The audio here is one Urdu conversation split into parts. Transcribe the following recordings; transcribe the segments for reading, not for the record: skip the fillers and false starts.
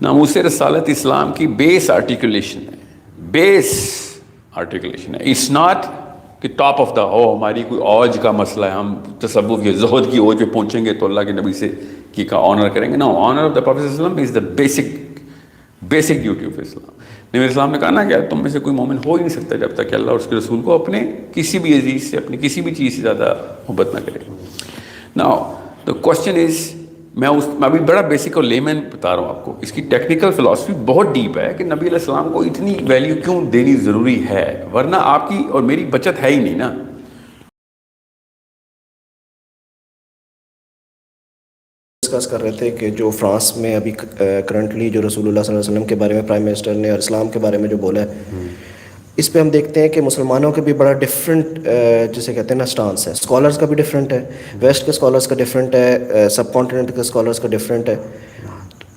ناموس رسالت اسلام کی بیس آرٹیکولیشن ہے, بیس آرٹیکولیشن ہے. اٹس ناٹ کہ ٹاپ آف دا ہماری کوئی اوج کا مسئلہ ہے, ہم تصوف یا زہد کی اوج پہ پہنچیں گے تو اللہ کے نبی سے کی کا آنر کریں گے. نو, آنر آف دا پروفیٹ صلی اللہ علیہ وسلم از دا بیسک ڈیوٹی آف اسلام. نبی اسلام نے کہا نا کہ تم میں سے کوئی مومن ہو ہی نہیں سکتا جب تک کہ اللہ اور اس کے رسول کو اپنے کسی بھی عزیز سے, اپنی کسی بھی چیز سے زیادہ محبت نہ کرے. ناؤ دا کوشچن از, میں ابھی بڑا بیسک اور لیمن بتا رہا ہوں آپ کو, اس کی ٹیکنیکل فلاسفی بہت ڈیپ ہے کہ نبی علیہ السلام کو اتنی ویلیو کیوں دینی ضروری ہے, ورنہ آپ کی اور میری بچت ہے ہی نہیں نا. ڈسکس کر رہے تھے کہ جو فرانس میں ابھی کرنٹلی جو رسول اللہ صلی اللہ علیہ وسلم کے بارے میں پرائم منسٹر نے اور اسلام کے بارے میں جو بولا ہے, اس پہ ہم دیکھتے ہیں کہ مسلمانوں کے بھی بڑا ڈفرینٹ جسے کہتے ہیں نا اسٹانس ہے. اسکالرس کا بھی ڈفرینٹ ہے, ویسٹ کے اسکالرس کا ڈفرینٹ ہے, سب کانٹیننٹ کے اسکالرس کا ڈفرینٹ ہے.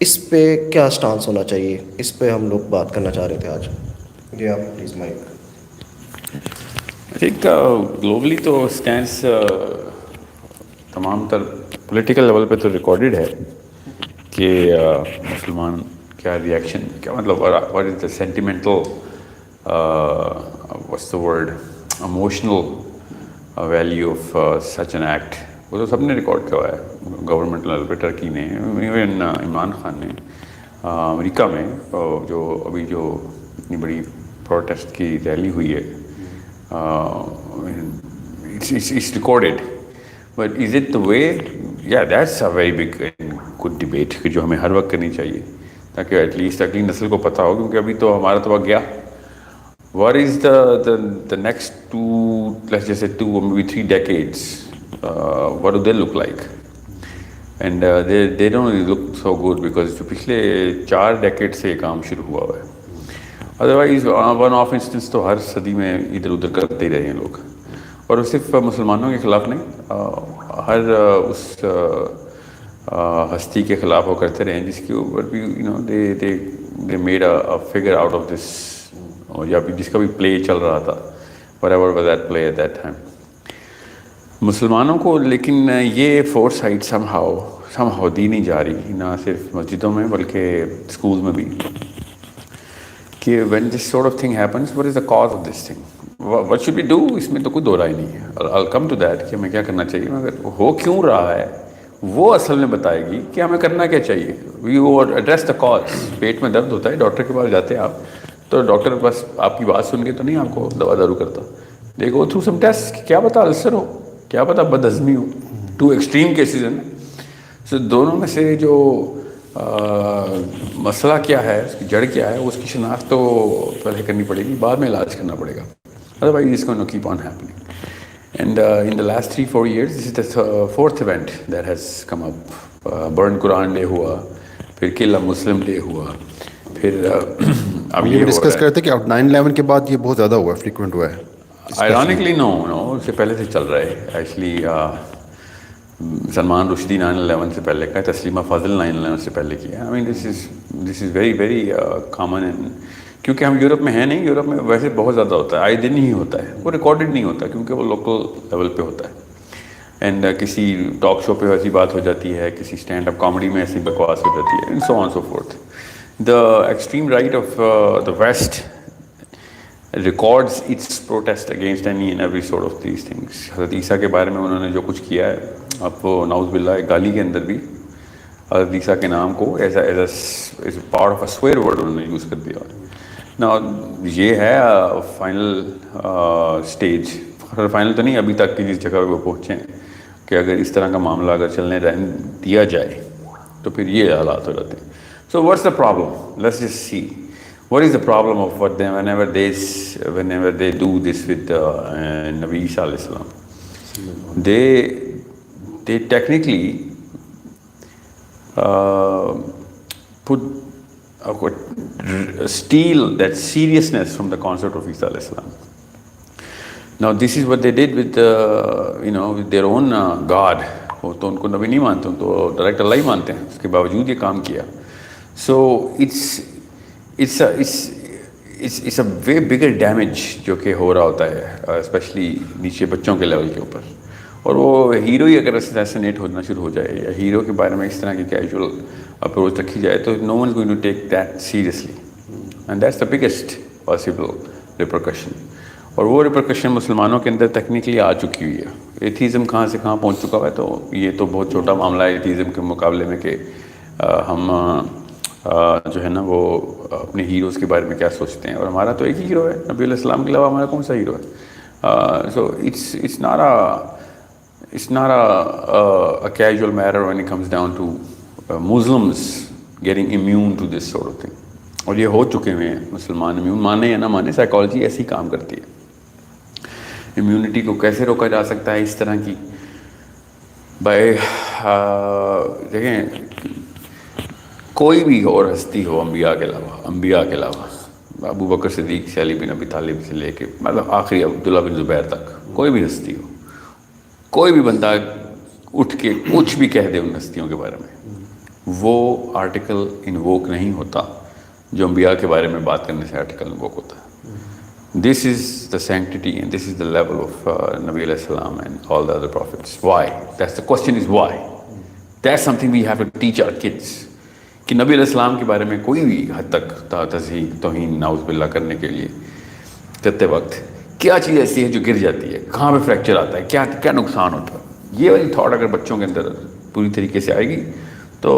اس پہ کیا اسٹانس ہونا چاہیے, اس پہ ہم لوگ بات کرنا چاہ رہے تھے آج. جی آپ پلیز مائک. ایک گلوبلی تو اسٹینس تمام تر پولیٹیکل لیول پہ تو ریکارڈڈ ہے کہ مسلمان کیا ریئیکشن, کیا مطلب what is the sentimental what's the word emotional value of such an act, وہ تو سب نے ریکارڈ کروایا ہے گورنمنٹ لیول پہ. ٹرکی نے, ایون عمران خان نے, امریکہ میں جو ابھی جو اتنی بڑی پروٹیسٹ کی ریلی ہوئی ہے, it's recorded. But is it the way? Yeah, that's a very big and good debate کہ جو ہمیں ہر وقت کرنی چاہیے تاکہ ایٹ لیسٹ اگلی نسل کو پتہ ہو, کیونکہ ابھی تو ہمارا تو وقت گیا. What is the next 2, let's just say 2 or maybe 3 decades, what do they look like? And they don't really look so good because جو پچھلے 4 decades سے یہ کام شروع ہوا ہوا ہے. ادروائز ون آف انسٹنس تو ہر صدی میں ادھر ادھر کرتے ہی رہے ہیں لوگ, اور وہ صرف مسلمانوں کے خلاف نہیں, ہر اس ہستی کے خلاف وہ کرتے رہے ہیں جس کے اوپر بھی they made a figure out of this, یا جس کا بھی پلے چل رہا تھا, whatever was that play at that time. مسلمانوں کو لیکن یہ فور سائٹ somehow دی نہیں جا رہی, نہ صرف مسجدوں میں بلکہ اسکول میں بھی, کہ when this sort of thing happens, what is the cause of this thing? What should we do? اس میں تو کوئی دو رائے نہیں ہے. I'll come to that کہ ہمیں کیا کرنا چاہیے, مگر ہو کیوں رہا ہے وہ اصل میں بتائے گی کہ ہمیں کرنا کیا چاہیے. We address the cause. پیٹ میں درد ہوتا ہے, ڈاکٹر کے پاس جاتے ہیں آپ, تو ڈاکٹر بس آپ کی بات سن کے تو نہیں آپ کو دوا دارو کرتا. They go through some tests, کیا پتا السر ہو, کیا پتا بد ہضمی ہو. 2 ایکسٹریم کیسز ہیں. سو دونوں میں سے جو مسئلہ کیا ہے, اس کی جڑ کیا ہے, اس کی شناخت تو پہلے کرنی پڑے گی, بعد میں علاج کرنا پڑے گا. Otherwise it's going to keep on happening. And in the last 3-4 years, this is the 4th event that has come up. Burn Quran Day ہوا, پھر Kill a Muslim Day ہوا, پھر اب یہ ڈسکس کرتے کہ 9/11 کے بعد یہ بہت زیادہ ہوا ہے, فریکوینٹ ہوا ہے. Ironically no, اس سے پہلے سے چل رہا ہے. ایکچولی سلمان رشدی 9/11 سے پہلے کا, تسلیمہ فاضل 9/11 سے پہلے کیا. I mean this is very very common, کیونکہ ہم یورپ میں ہیں نہیں. یورپ میں ویسے بہت زیادہ ہوتا ہے, آئے دن ہی ہوتا ہے, وہ ریکارڈڈ نہیں ہوتا کیونکہ وہ لوکل لیول پہ ہوتا ہے. اینڈ کسی ٹاک شو پہ ایسی بات ہو جاتی ہے, کسی اسٹینڈ اپ کامیڈی میں ایسی بکواس ہو جاتی ہے, and so on so forth. The extreme right of the west records its protest against any and every sort of these things. حضرت عیسیٰ کے بارے میں انہوں نے جو کچھ کیا ہے, اب وہ نعوذ باللہ گالی کے اندر بھی حضرت عیسیٰ کے نام کو as a part of a severe word انہوں نے یوز کر دیا. نا یہ ہے فائنل اسٹیج, فائنل تو نہیں ابھی تک کی جس جگہ پہ وہ پہنچے ہیں کہ اگر اس طرح کا معاملہ اگر چلنے رہنے دیا جائے تو پھر یہ حالات ہو جاتے ہیں. So what's the problem? Let's just see. What is the problem of what they, whenever they do this with Nabi Isa alayhi salam? They technically steal that seriousness from the concept of Isa alayhi salam. Now this is what they did with with their own God. وہ تو ان کو نبی نہیں مانتے, ان تو ڈائریکٹ اللہ ہی مانتے ہیں, اس کے باوجود یہ کام کیا. So it's a way bigger damage جو کہ ہو رہا ہوتا ہے, اسپیشلی نیچے بچوں کے لیول کے اوپر. اور وہ ہیرو ہی اگر اسیسینیٹ ہونا شروع ہو جائے یا ہیرو کے بارے میں اس طرح کی کیجول اپروچ رکھی جائے تو no one is going to take that seriously and that's the biggest possible repercussion. اور وہ ریپرکشن مسلمانوں کے اندر ٹیکنیکلی آ چکی ہوئی ہے. ایتھیزم کہاں سے کہاں پہنچ چکا ہے, تو یہ تو بہت چھوٹا معاملہ ہے ایتھیزم کے مقابلے میں کہ ہم جو ہے نا وہ اپنے ہیروز کے بارے میں کیا سوچتے ہیں. اور ہمارا تو ایک ہی ہیرو ہے, نبی علیہ السلام کے علاوہ ہمارا کون سا ہیرو ہے. سو it's not a casual matter when it comes down to Muslims getting immune to this sort of thing. اور یہ ہو چکے ہوئے ہیں مسلمان, امیون مانے یا نہ مانے, سائیکالوجی ایسی کام کرتی ہے. امیونٹی کو کیسے روکا جا سکتا ہے اس طرح کی بائی دیکھیں کوئی بھی اور ہستی ہو انبیاء کے علاوہ ابو بکر صدیق سے علی بن ابی طالب سے لے کے مطلب آخری عبداللہ بن زبیر تک کوئی بھی ہستی ہو, کوئی بھی بندہ اٹھ کے کچھ بھی کہہ دے ان ہستیوں کے بارے میں, وہ آرٹیکل انووک نہیں ہوتا جو انبیاء کے بارے میں بات کرنے سے آرٹیکل انووک ہوتا ہے. This is the sanctity and this is the level of Nabi alayhi salam and all the other prophets. Why? That's the question is why. That's something we have to teach our kids. کہ نبی علیہ السلام کے بارے میں کوئی بھی حد تک تزہیق توہین نعوذ باللہ کرنے کے لیے کرتے وقت کیا چیز ایسی ہے جو گر جاتی ہے, کہاں پہ فریکچر آتا ہے, کیا نقصان ہوتا ہے. یہ والی تھاٹ اگر بچوں کے اندر پوری طریقے سے آئے گی تو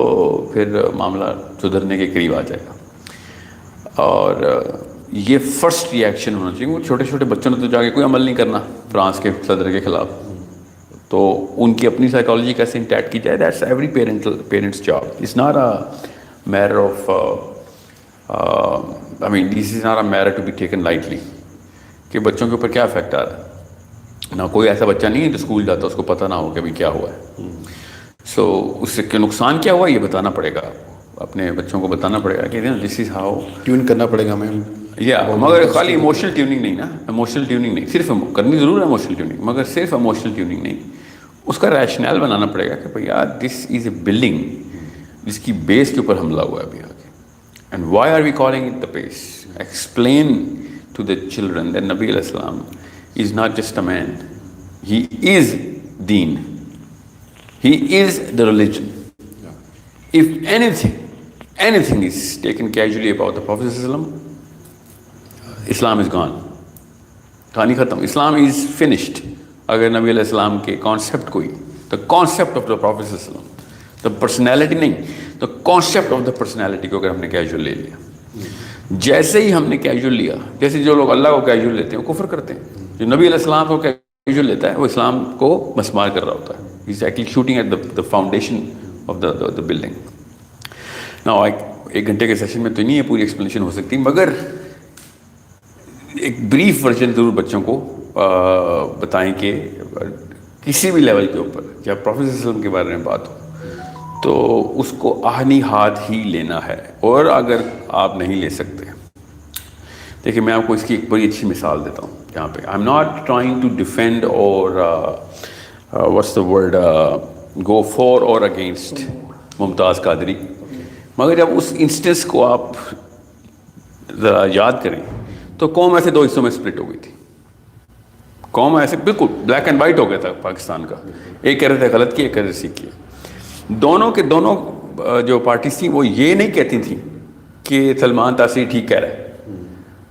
پھر معاملہ سدھرنے کے قریب آ جائے گا. اور یہ فرسٹ ری ایکشن ہونا چاہیے. وہ چھوٹے چھوٹے بچوں نے تو جا کے کوئی عمل نہیں کرنا فرانس کے صدر کے خلاف, تو ان کی اپنی سائیکالوجی کیسے انٹیکٹ کی جائے, that's every parents job. It's not a matter of I mean this is not a matter to be taken lightly کہ بچوں کے اوپر کیا افیکٹ آ رہا ہے. نہ کوئی ایسا بچہ نہیں ہے جو اسکول جاتا اس کو پتہ نہ ہو کہ ابھی کیا ہوا ہے. سو اس سے نقصان کیا ہوا یہ بتانا پڑے گا, اپنے بچوں کو بتانا پڑے گا کہ دس از ہاؤ ٹیون کرنا پڑے گا ہمیں. مگر خالی ایموشنل ٹیوننگ نہیں نا, ایموشنل ٹیوننگ نہیں, صرف کرنی ضرور ہے ایموشنل ٹیوننگ, مگر صرف ایموشنل ٹیوننگ نہیں, اس کا ریشنل بنانا پڑے گا کہ بھائی یار دس از اے بلڈنگ جس کی بیس کے اوپر حملہ ہوا ہے ابھی آگے, and why are we calling it the base. Explain to the children that نبی علیہ السلام is not just a man, he is دین, he is the religion. If anything is taken casually about the Prophet ﷺ, Islam is gone. کہانی ختم. Islam is finished. اگر نبی علیہ السلام کے کانسیپٹ کوئی, the concept of the Prophet ﷺ, the personality نہیں, the concept of the personality کو اگر ہم نے کیجول لے لیا, جیسے ہی ہم نے کیجول لیا, جیسے جو لوگ اللہ کو کیجول لیتے ہیں وہ کفر کرتے ہیں. جو نبی علیہ السلام کو کیجول لیتا ہے وہ اسلام کو مسمار کر رہا ہوتا ہے. He is actually shooting at the foundation of the building. Now ایک گھنٹے کے سیشن میں تو نہیں ہے پوری ایکسپلینیشن ہو سکتی, مگر ایک بریف ورژن ضرور بچوں کو بتائیں کہ کسی بھی لیول کے اوپر جب پروفیٹ صلی اللہ علیہ وسلم کے بارے میں بات ہو تو اس کو آہنی ہاتھ ہی لینا ہے. اور اگر آپ نہیں لے سکتے, دیکھیں میں آپ کو اس کی ایک بڑی اچھی مثال دیتا ہوں یہاں پہ. I am not trying to defend or what's the word go for or against Mumtaz Qadri, مگر جب اس انسٹنس کو آپ ذرا یاد کریں تو قوم ایسے دو حصوں میں سپلٹ ہو گئی تھی. قوم ایسے بالکل بلیک اینڈ وائٹ ہو گیا تھا پاکستان کا. ایک کہہ رہے تھے غلط کیا, ایک کہہ رہے تھے کیا. دونوں کے دونوں جو پارٹیز تھیں وہ یہ نہیں کہتی تھیں کہ سلمان تاثیر ٹھیک کہہ رہا ہے,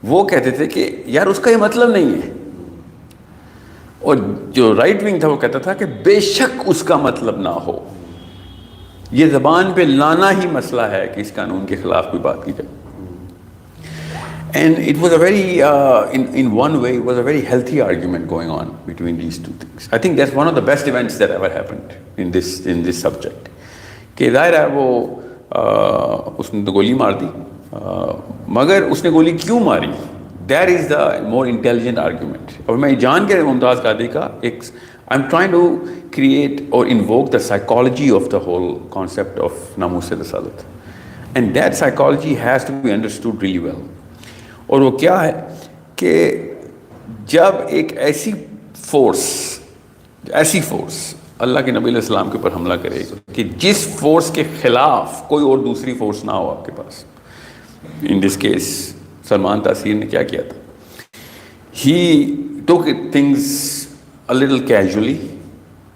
وہ کہتے تھے کہ یار اس کا یہ مطلب نہیں ہے. اور جو رائٹ ونگ تھا وہ کہتا تھا کہ بے شک اس کا مطلب نہ ہو, یہ زبان پہ لانا ہی مسئلہ ہے کہ اس قانون کے خلاف کوئی بات کی جائے. And it was a very, in one way, it was a very healthy argument going on between these two things. I think that's one of the best events that ever happened in this subject. کہ ظاہر ہے وہ اس نے تو گولی مار دی, مگر اس نے گولی کیوں ماری, that is the more intelligent argument. اور میں جان کے ممتاز قادری کا ایک I'm trying to create or invoke the psychology of the whole concept of ناموس رسالت, and that psychology has to be understood really well. اور وہ کیا ہے کہ جب ایک ایسی فورس اللہ کے نبی علیہ السلام کے اوپر حملہ کرے کہ جس فورس کے خلاف کوئی اور دوسری فورس نہ ہو آپ کے پاس. ان دس کیس سلمان تاثیر نے کیا کیا تھا, he took things a little casually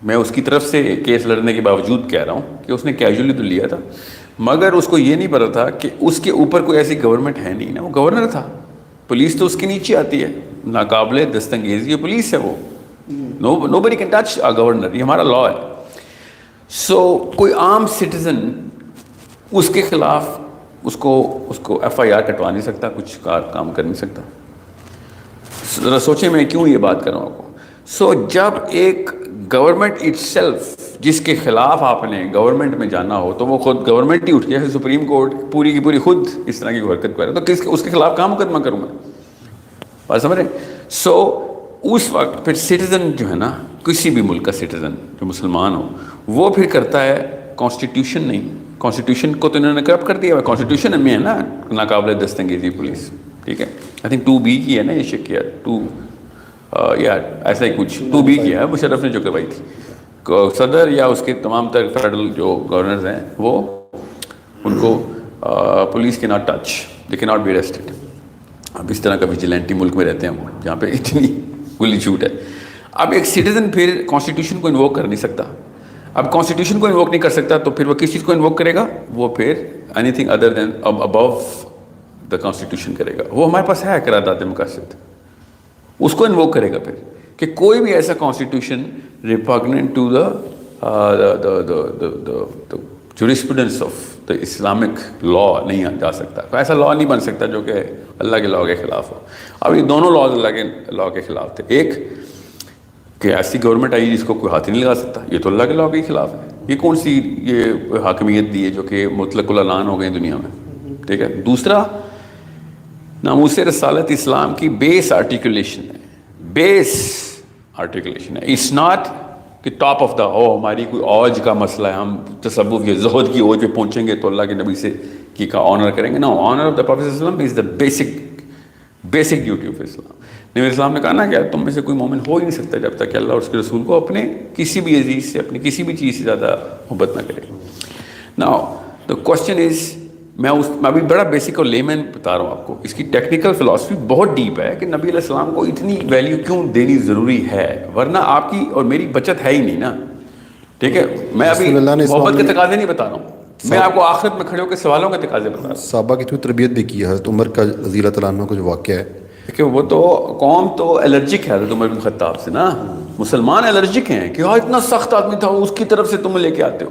میں اس کی طرف سے کیس لڑنے کے باوجود کہہ رہا ہوں کہ اس نے کیجولی تو لیا تھا، مگر اس کو یہ نہیں پتا تھا کہ اس کے اوپر کوئی ایسی گورنمنٹ ہے نہیں نا، وہ گورنر تھا، پولیس تو اس کے نیچے آتی ہے، ناقابل دستانگیزی پولیس ہے وہ، نو بڈی کین ٹچ آ گورنر، یہ ہمارا لا ہے. سو کوئی عام سٹیزن اس کے خلاف اس کو ایف آئی آر کٹوا نہیں سکتا، کچھ کام کر نہیں سکتا. ذرا سوچیں میں کیوں یہ بات کر رہا ہوں آپ کو. سو جب ایک گورنمنٹ اٹ سیلف جس کے خلاف آپ نے گورنمنٹ میں جانا ہو تو وہ خود گورنمنٹ ہی اٹھ گیا، سپریم کورٹ پوری کی پوری خود اس طرح کی حرکت کرے تو اس کے خلاف کہاں مقدمہ کروں میں؟ بات سمجھ رہے ہیں؟ سو اس وقت پھر سٹیزن جو ہے نا، کسی بھی ملک کا سٹیزن جو مسلمان ہو، وہ پھر کرتا ہے کانسٹیٹیوشن نہیں، کانسٹیٹیوشن کو تو انہوں نے کرپٹ کر دیا ہے، کانسٹیٹیوشن میں ہے نا ناقابل دستانگیزی پولیس، ٹھیک ہے، آئی تھنک 2B کی ہے نا یہ شک کیا 2 یا ایسا ہی کچھ 2B کی ہے، مشرف نے جو کروائی تھی. صدر یا اس کے تمام تر فیڈرل جو گورنرز ہیں وہ ان کو پولیس کے ناٹ ٹچ، دے کی ناٹ بی اریسٹڈ. اب اس طرح کا ویجیلنٹی ملک میں رہتے ہیں ہم جہاں پہ اتنی کھلی چھوٹ ہے. اب ایک سٹیزن پھر کانسٹیٹیوشن کو انووک کر نہیں سکتا. اب کانسٹیٹیوشن کو انووک نہیں کر سکتا تو پھر وہ کس چیز کو انووک کرے گا؟ وہ پھر anything other than above the constitution کرے گا. وہ ہمارے پاس ہے قرارداد مقاصد، اس کو انووک کرے گا پھر کہ کوئی بھی ایسا constitution repugnant to the jurisprudence of the Islamic law نہیں جا سکتا. ایسا لا نہیں بن سکتا جو کہ اللہ کے لا کے خلاف ہو. اب یہ دونوں لاز اللہ کے لا کے خلاف تھے. ایک کہ ایسی گورنمنٹ آئی جس کو کوئی ہاتھ ہی نہیں لگا سکتا، یہ تو اللہ کے لا کے خلاف ہے. یہ کون سی یہ حاکمیت دی ہے جو کہ مطلق الاعلان ہو گئی دنیا میں، ٹھیک ہے. دوسرا ناموس رسالت اسلام کی بیس آرٹیکولیشن ہے، بیس آرٹیکولیشن ہے. اٹس ناٹ کہ ٹاپ آف دا ہماری کوئی اوج کا مسئلہ ہے، ہم تصوف یا زہد کی اوج پہ پہنچیں گے تو اللہ کے نبی سے کی کا آنر کریں گے. نو، آنر آف دا پروفیٹ صلی اللہ علیہ وسلم از دا بیسک ڈیوٹی آف اسلام. نبی اسلام نے کہا نا کہ تم میں سے کوئی مومن ہو ہی نہیں سکتا جب تک کہ اللہ اور اس کے رسول کو اپنے کسی بھی عزیز سے، اپنی کسی بھی چیز سے زیادہ محبت نہ کرے. ناؤ دا کوشچن از، میں ابھی بڑا بیسک اور لیمن بتا رہا ہوں آپ کو، اس کی ٹیکنیکل فلاسفی بہت ڈیپ ہے کہ نبی علیہ السلام کو اتنی ویلیو کیوں دینی ضروری ہے، ورنہ آپ کی اور میری بچت ہے ہی نہیں نا، ٹھیک ہے. میں ابھی محبت کے تقاضے نہیں بتا رہا ہوں، میں آپ کو آخرت میں کھڑے ہو کے سوالوں کے تقاضے بتا رہا ہوں. صحابہ کی تربیت بھی کی ہے، حضرت عمر کا رضی اللہ تعالیٰ عنہ کا جو واقعہ ہے کہ وہ تو قوم تو الرجک ہے حضرت عمر بن خطاب سے نا، مسلمان الرجک ہیں کہ اتنا سخت آدمی تھا، اس کی طرف سے تم لے کے آتے ہو.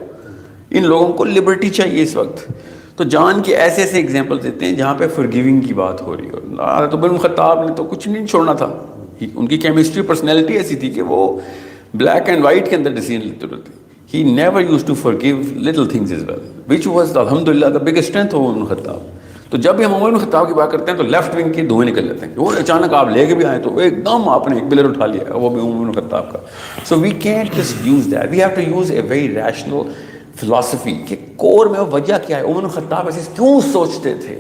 ان لوگوں کو لبرٹی چاہیے اس وقت. تو جان کے ایسے ایسے ایگزامپل دیتے ہیں جہاں پہ فرگیونگ کی بات ہو رہی ہے. حضرت عمر بن خطاب نے تو کچھ نہیں چھوڑنا تھا، ان کی کیمسٹری پرسنالٹی ایسی تھی کہ وہ بلیک اینڈ وائٹ کے اندر ڈیسیژن لیتے رہتے. He never used to forgive little things as well, which was الحمدللہ the biggest strength of عمر بن خطاب. تو جب بھی ہم عمر بن خطاب کی بات کرتے ہیں تو لیفٹ ونگ کے دھوئیں نکل جاتے ہیں. وہ اچانک آپ لے کے بھی آئے تو ایک دم آپ نے ایک بلر اٹھا لیا، وہ بھی عمر بن خطاب کا. So we can't just use that. We have to use a very rational philosophy کہ کور میں وجہ کیا ہے، عمر بن خطاب ایسے کیوں سوچتے تھے.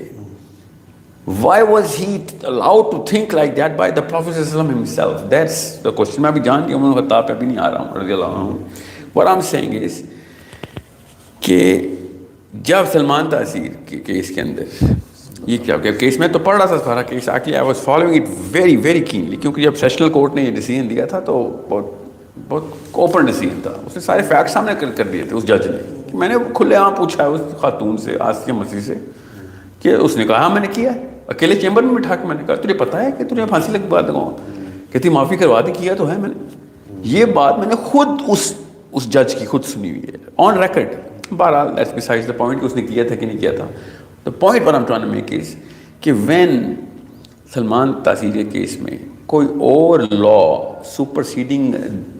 Why was he allowed to think like that by the Prophet himself? That's the question. میں ابھی جان کے عمر بن خطاب پہ ابھی نہیں آ رہا ہوں رضی اللہ عنہ. What I'm saying is کہ جب سلمان تاثیر کے کیس کے اندر یہ کیا کیس میں تو پڑھ رہا تھا سارا کیس آ کے، I was following it very very keenly کیونکہ جب سیشنل کورٹ نے یہ ڈیسیژن دیا تھا تو بہت اوپن ڈیسیژن تھا. اس نے سارے فیکٹ سامنے کر دیے تھے اس جج نے. میں نے کھلے عام پوچھا ہے اس خاتون سے، آسیہ مسیح سے، کہ اس نے کہا ہاں میں نے کیا ہے، اکیلے چیمبر میں بٹھا کے میں نے کہا تجھے پتا ہے کہ تجھے پھانسی لگ بات لگاؤں؟ کہتی معافی کروا دی، کیا تو ہے میں نے. یہ بات میں نے خود اس جج کی خود سنی ہوئی ہے آن ریکارڈ. بہرحال دیٹس بسائڈز دا پوائنٹ کہ اس نے کیا تھا کہ نہیں کیا تھا. The point what I'm trying to make is کہ when سلمان تاثیر کے کیس میں کوئی اور لا سپرسیڈنگ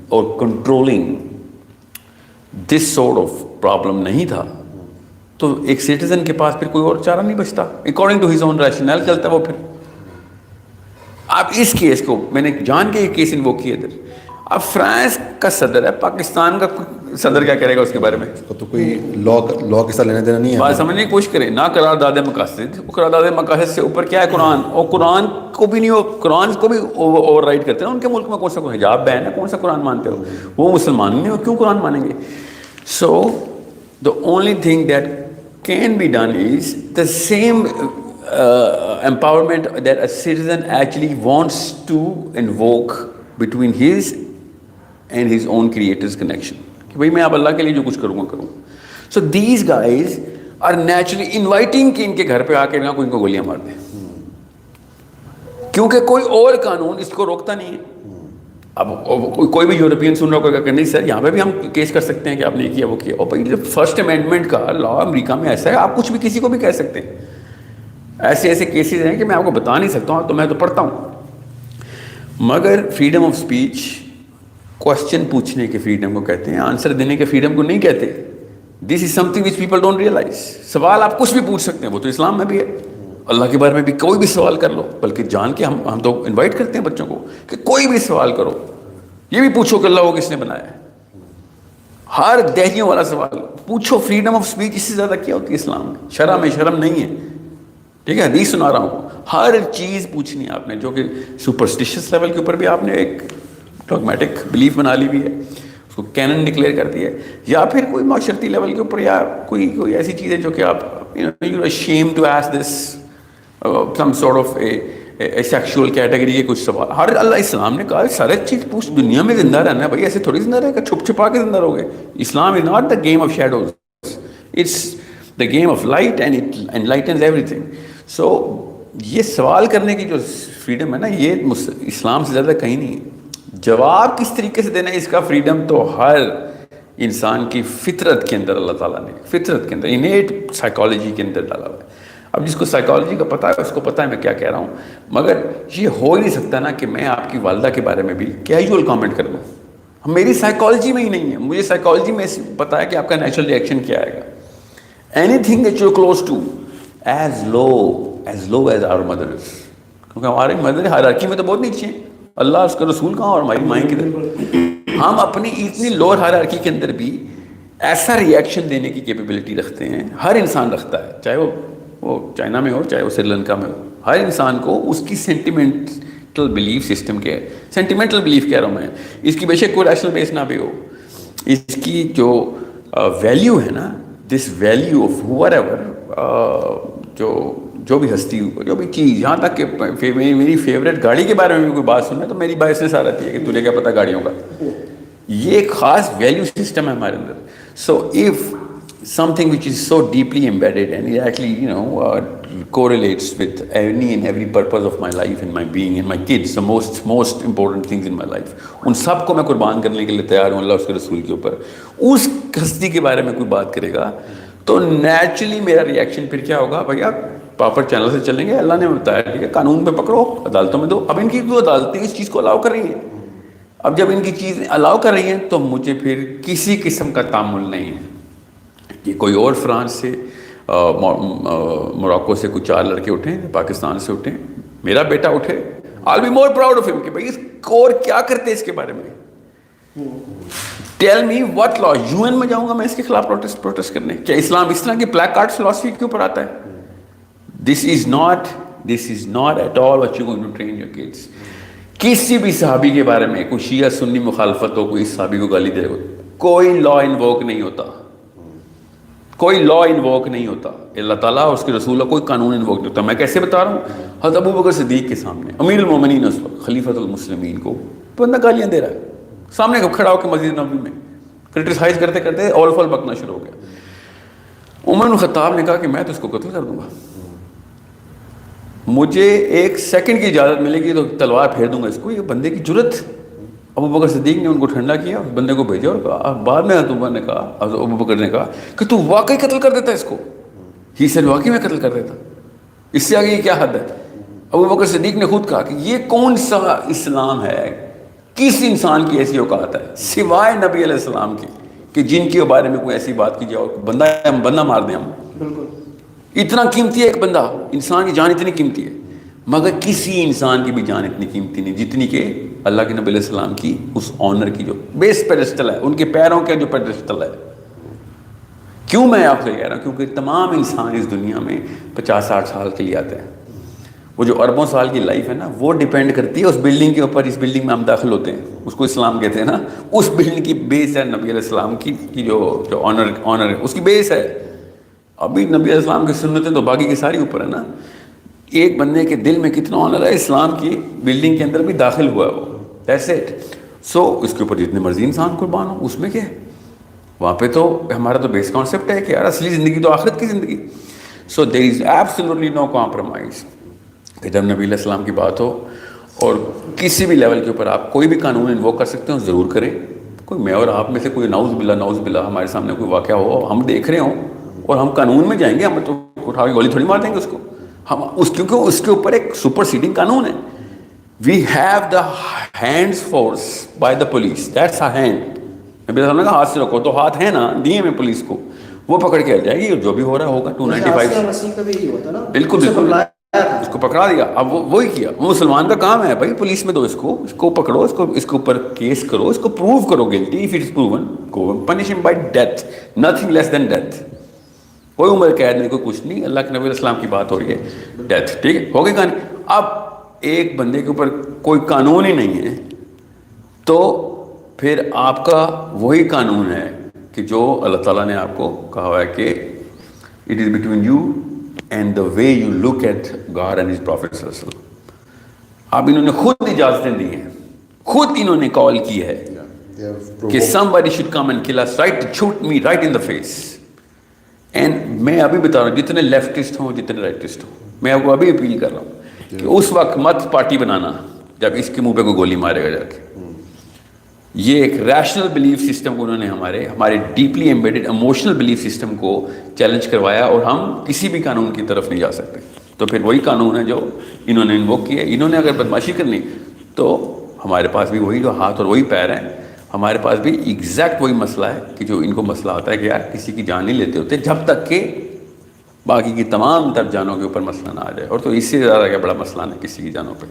اور controlling this sort of problem نہیں تھا تو ایک سٹیزن کے پاس پھر کوئی اور چارہ نہیں بچتا، according to his own rational چلتا ہے وہ پھر. اب اس کیس کو میں نے جان کے یہ کیس انووک کیا ادھر. اب فرانس کا صدر ہے، پاکستان کا صدر کیا کرے گا اس کے بارے میں؟ تو کوئی لا کے ساتھ لینا دینا نہیں ہے. بات سمجھنے کی کوشش کریں. نہ قرارداد مقاصد، قرارداد مقاصد سے اوپر کیا ہے قرآن، اور قرآن کو بھی نہیں، قرآن کو بھی اوور رائڈ کرتے ہیں. ان کے ملک میں کون سا کوئی حجاب بین ہے، کون سا قرآن مانتے ہو؟ وہ مسلمان نہیں ہو، کیوں قرآن مانیں گے؟ So the only thing that can be done is the same empowerment that a citizen actually wants to invoke between his and his own creator's connection. کہ بھئی میں اب اللہ کے لیے جو کچھ کروں گا کروں. So these guys are naturally inviting کہ ان کے گھر پہ آ کے نہ کوئی ان کو گولیاں مار دیں, کیونکہ کوئی اور قانون اس کو روکتا نہیں ہے. اب کوئی بھی یورپین سن رہا ہوگا کہ نہیں سر یہاں پہ بھی ہم کیس کر سکتے ہیں کہ آپ نے یہ کیا وہ کیا. اور بھائی فرسٹ امینڈمنٹ کا لا امریکہ میں ایسا ہے, آپ کچھ بھی کسی کو بھی کہہ سکتے ہیں. ایسے کیسز ہیں کہ میں آپ کو بتا نہیں سکتا ہوں, تو میں تو پڑھتا ہوں. مگر فریڈم آف اسپیچ کوشچن پوچھنے کے فریڈم کو کہتے ہیں, آنسر دینے کے فریڈم کو نہیں کہتے. This is something which people don't realise. سوال آپ کچھ بھی پوچھ سکتے ہیں, وہ تو اسلام میں بھی ہے. اللہ کے بارے میں بھی کوئی بھی سوال کر لو, بلکہ جان کے ہم تو انوائٹ کرتے ہیں بچوں کو کہ کوئی بھی سوال کرو, یہ بھی پوچھو کہ اللہ کو کس نے بنایا ہے. ہر دہیوں والا سوال پوچھو. فریڈم آف اسپیچ اس سے زیادہ کیا ہوتی ہے اسلام میں؟ شرع میں شرم نہیں ہے, ٹھیک ہے, حدیث سنا رہا ہوں. ہر چیز پوچھنی ہے آپ نے, جو کہ سپرسٹیشس لیول کے اوپر بھی آپ نے ایک ڈوگمیٹک بلیف بنا لی ہوئی ہے, اس کو کینن ڈکلیئر کر دیا ہے, یا پھر کوئی معاشرتی لیول کے اوپر, یا کوئی ایسی چیز ہے جو کہ آپ you're ashamed to ask this some sort of a sexual category کے کچھ سوال. ہر اللہ اسلام نے کہا سارے چیز پوچھ, دنیا میں زندہ رہنا ہے بھائی, ایسے تھوڑی زندہ رہے گا چھپ چھپا کے زندہ رہو گے. Islam is not the game of shadows, it's the game of light and it enlightens everything. So یہ سوال کرنے کی جو فریڈم ہے نا, یہ اسلام سے زیادہ کہیں نہیں. جواب کس طریقے سے دینا ہے اس کا فریڈم تو ہر انسان کی فطرت کے اندر اللہ تعالیٰ نے, فطرت کے اندر, انیٹ سائیکالوجی کے اندر ڈالا ہوا ہے. اب جس کو سائیکالوجی کا پتہ ہے اس کو پتہ ہے میں کیا کہہ رہا ہوں. مگر یہ ہو ہی نہیں سکتا نا کہ میں آپ کی والدہ کے بارے میں بھی کیجول کامنٹ کر دوں. میری سائیکالوجی میں ہی نہیں ہے. مجھے سائیکالوجی میں پتہ ہے کہ آپ کا نیچرل ریئیکشن کیا آئے گا. Anything that you are close to as low as our mothers, کیونکہ ہمارے مدر ہائرارکی میں تو بہت نیچے ہیں. اللہ اس کا رسول کہاں اور ہماری مائیں کدھر. ہم اپنی اتنی لوور ہائرارکی کے اندر بھی ایسا ریئیکشن دینے کی کیپیبلٹی رکھتے ہیں. ہر انسان رکھتا ہے, چاہے وہ چائنا میں ہو, چاہے وہ سری لنکا میں ہو. ہر انسان کو اس کی سینٹیمنٹل بلیف سسٹم کے, سینٹیمنٹل بلیف کہہ رہا ہوں میں, اس کی بے شک کوئی ریشنل بیس نہ بھی ہو, اس کی جو ویلیو ہے نا, دس ویلیو آف ہور ایور, جو بھی ہستی, جو بھی چیز, یہاں تک کہ میری فیوریٹ گاڑی کے بارے میں بھی کوئی بات سننا تو میری باعث آ رہتی ہے کہ تجھے کیا پتہ گاڑیوں کا. یہ ایک خاص ویلیو سسٹم ہے ہمارے اندر. So if something which is so deeply embedded and it actually correlates with any and every purpose of my life and my being and my kids, the most important things in my life, ان سب کو میں قربان کرنے کے لیے تیار ہوں اللہ اس کے رسول کے اوپر. اس ہستی کے بارے میں کوئی بات کرے گا تو نیچرلی میرا ریئیکشن پھر کیا ہوگا, بھیا پراپر چینل سے چلیں گے, اللہ نے بتایا ٹھیک ہے, قانون پہ پکڑو, عدالتوں میں دو. اب ان کی جو عدالتیں اس چیز کو الاؤ کر رہی ہیں, اب جب ان کی چیزیں الاؤ کر رہی ہیں تو مجھے پھر کسی قسم کا تعامل نہیں ہے. کہ کوئی اور فرانس سے, موراکو سے کوئی 4 لڑکے اٹھیں, پاکستان سے اٹھیں, میرا بیٹا اٹھے, I'll be more proud of him کہ بھائی اس اور کیا کرتے اس کے بارے میں. Tell me what law, UN میں جاؤں گا میں اس کے خلاف پروٹیسٹ کرنے. کیا اسلام اس طرح کی بلیک کارڈ فلاسفی کے اوپر آتا ہے؟ This is not at all what you're going to train your kids. کسی بھی صحابی کے بارے میں کوئی شیعہ سنی مخالفت ہو, کوئی صحابی کو گالی دے گا, کوئی لا انووک نہیں ہوتا, کوئی لا انووک نہیں ہوتا. اللہ تعالیٰ اور اس کے رسول کوئی قانون انووک نہیں ہوتا. میں کیسے بتا رہا ہوں, حضرت ابو بکر صدیق کے سامنے, امیر المومنین اس وقت, خلیفۃ المسلمین کو بندہ گالیاں دے رہا ہے, سامنے کھڑا ہو کے مسجد نبوی میں کرٹیسائز کرتے کرتے اول فول بکنا شروع ہو گیا. عمر بن خطاب نے کہا کہ میں تو اس کو قتل کر دوں گا, مجھے 1 سیکنڈ کی اجازت ملے گی تو تلوار پھیر دوں گا اس کو. یہ بندے کی جرت. ابو بکر صدیق نے ان کو ٹھنڈا کیا, اس بندے کو بھیجا اور کہا, بعد میں عمر نے کہا, ابو بکر نے کہا کہ تو واقعی قتل کر دیتا اس کو. ہی سیڈ واقعی میں قتل کر دیتا, اس سے آگے یہ کیا حد ہے. ابو بکر صدیق نے خود کہا کہ یہ کون سا اسلام ہے, کس انسان کی ایسی اوقات ہے سوائے نبی علیہ السلام کی کہ جن کے بارے میں کوئی ایسی بات کی جائے اور بندہ مار دیں ہم. بالکل اتنا قیمتی ہے ایک بندہ, انسان کی جان اتنی قیمتی ہے, مگر کسی انسان کی بھی جان اتنی قیمتی نہیں جتنی کہ اللہ کے نبی علیہ السلام کی اس آنر کی جو بیس پیڈسٹل ہے, ان کے پیروں کا جو پیڈسٹل ہے. کیوں میں آپ سے کہہ رہا ہوں, کیونکہ تمام انسان اس دنیا میں 50-60 سال کے لیے آتے ہیں. وہ جو اربوں سال کی لائف ہے نا, وہ ڈیپینڈ کرتی ہے اس بلڈنگ کے اوپر. اس بلڈنگ میں ہم داخل ہوتے ہیں, اس کو اسلام کہتے ہیں نا, اس بلڈنگ کی بیس ہے نبی علیہ السلام کی جو آنر ہے, اس کی بیس ہے. ابھی نبی علیہ السلام کی سنتیں تو باقی کی ساری اوپر ہے نا. ایک بندے کے دل میں کتنا آنر ہے, اسلام کی بلڈنگ کے اندر بھی داخل ہوا ہے وہ, دیٹس اٹ. سو اس کے اوپر جتنے مرضی انسان قربان ہو، اس میں کیا ہے؟ وہاں پہ تو ہمارا تو بیس کانسیپٹ ہے کہ یار اصلی زندگی تو آخرت کی زندگی. سو دیر از ایبسلیوٹلی نو کمپرومائز کہ جب نبی علیہ السلام کی بات ہو اور کسی بھی لیول کے اوپر آپ کوئی بھی قانون انووک کر سکتے ہو ضرور کریں. کوئی میں اور آپ میں سے کوئی نعوذ باللہ ہمارے سامنے کوئی واقعہ ہو، ہم دیکھ رہے ہوں اور ہم قانون میں جائیں گے، ہم تو اٹھا کے گولی تھوڑی مار دیں گے اس کو. ہم کیونکہ اس کے اوپر ایک سپر سیڈنگ قانون ہے. We have the hands force by the police, that's a hand. نبی صلی اللہ علیہ وسلم نے کہا ہاتھ سے رکھو، تو ہاتھ ہے نا دیے میں پولیس کو، وہ پکڑ کے جائے گی اور جو بھی ہو رہا ہوگا. 295 بالکل اس کو پکڑا دیا. اب وہی کیا، وہ مسلمان کا کام ہے بھائی، پولیس میں دو اس کو پکڑو، اس کے اوپر کیس کرو، اس کو پروو کرو guilty. If it is proven go punish him by death, nothing less than death. کوئی عمر قید نہیں، کوئی کچھ نہیں. اللہ کے نبی علیہ السلام کی بات ہو رہی ہے، ڈیتھ. ٹھیک ہے، ہو گئی کہانی. اب ایک بندے کے اوپر کوئی قانون ہی نہیں ہے تو پھر آپ کا وہی قانون ہے کہ جو اللہ تعالیٰ نے آپ کو کہا ہوا ہے کہ it is between you and the way you look at God and his prophet صلی اللہ علیہ وسلم. اب انہوں نے خود اجازتیں دی ہیں، خود انہوں نے کال کی ہے کہ somebody should come and kill us, right, shoot me right in the face. And میں ابھی بتا رہا ہوں جتنے لیفٹسٹ ہوں جتنے رائٹسٹ ہوں، میں آپ کو ابھی اپیل کر رہا ہوں کہ اس وقت مت پارٹی بنانا جب اس کے منہ پہ کوئی گولی مارے گا جا کے. یہ ایک ریشنل بلیف سسٹم کو انہوں نے ہمارے deeply embedded emotional belief system کو چیلنج کروایا، اور ہم کسی بھی قانون کی طرف نہیں جا سکتے. تو پھر وہی قانون ہے جو انہوں نے انووک کیا. انہوں نے اگر بدماشی کرنی تو ہمارے پاس بھی وہی جو ہاتھ اور وہی پیر ہیں، ہمارے پاس بھی ایگزیکٹ وہی مسئلہ ہے کہ جو ان کو مسئلہ ہوتا ہے کہ یار کسی کی جان نہیں لیتے ہوتے جب تک کہ باقی کی تمام تر جانوں کے اوپر مسئلہ نہ آ جائے. اور تو اس سے زیادہ کیا بڑا مسئلہ نہیں کسی کی جانوں پہ.